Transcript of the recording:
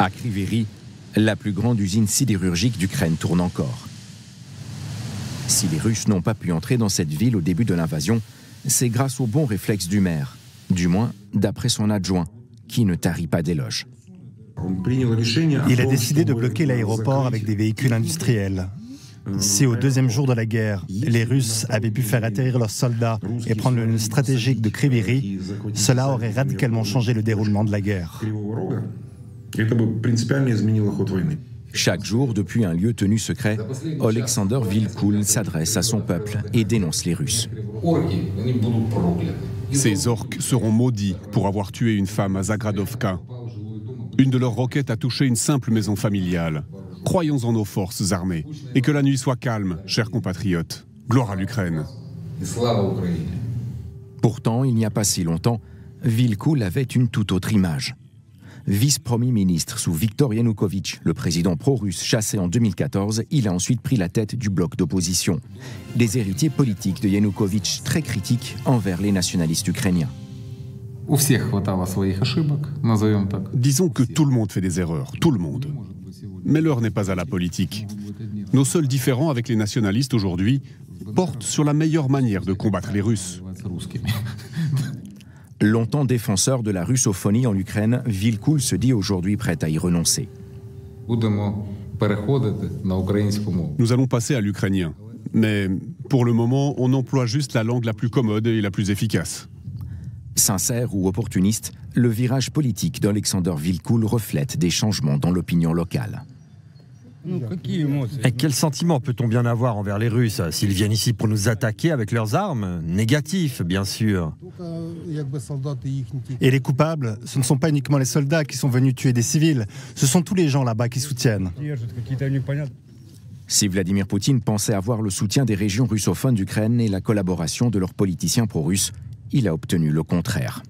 À Kryvyi, la plus grande usine sidérurgique d'Ukraine tourne encore. Si les Russes n'ont pas pu entrer dans cette ville au début de l'invasion, c'est grâce aux bons réflexes du maire, du moins d'après son adjoint, qui ne tarit pas d'éloges. Il a décidé de bloquer l'aéroport avec des véhicules industriels. Si au deuxième jour de la guerre, les Russes avaient pu faire atterrir leurs soldats et prendre le stratégique de Kryvyi, cela aurait radicalement changé le déroulement de la guerre. Chaque jour, depuis un lieu tenu secret, Oleksandr Vilkoul s'adresse à son peuple et dénonce les Russes. Ces orques seront maudits pour avoir tué une femme à Zagradovka. Une de leurs roquettes a touché une simple maison familiale. Croyons en nos forces armées. Et que la nuit soit calme, chers compatriotes. Gloire à l'Ukraine. Pourtant, il n'y a pas si longtemps, Vilkoul avait une toute autre image. Vice-premier ministre sous Viktor Yanukovych, le président pro-russe chassé en 2014, il a ensuite pris la tête du bloc d'opposition. Des héritiers politiques de Yanukovych très critiques envers les nationalistes ukrainiens. Disons que tout le monde fait des erreurs, tout le monde. Mais l'heure n'est pas à la politique. Nos seuls différends avec les nationalistes aujourd'hui portent sur la meilleure manière de combattre les Russes. Longtemps défenseur de la russophonie en Ukraine, Vilkoul se dit aujourd'hui prêt à y renoncer. Nous allons passer à l'ukrainien. Mais pour le moment, on emploie juste la langue la plus commode et la plus efficace. Sincère ou opportuniste, le virage politique d'Oleksandr Vilkoul reflète des changements dans l'opinion locale. Et quel sentiment peut-on bien avoir envers les Russes s'ils viennent ici pour nous attaquer avec leurs armes? Négatif, bien sûr. Et les coupables, ce ne sont pas uniquement les soldats qui sont venus tuer des civils, ce sont tous les gens là-bas qui soutiennent. Si Vladimir Poutine pensait avoir le soutien des régions russophones d'Ukraine et la collaboration de leurs politiciens pro-russes, il a obtenu le contraire.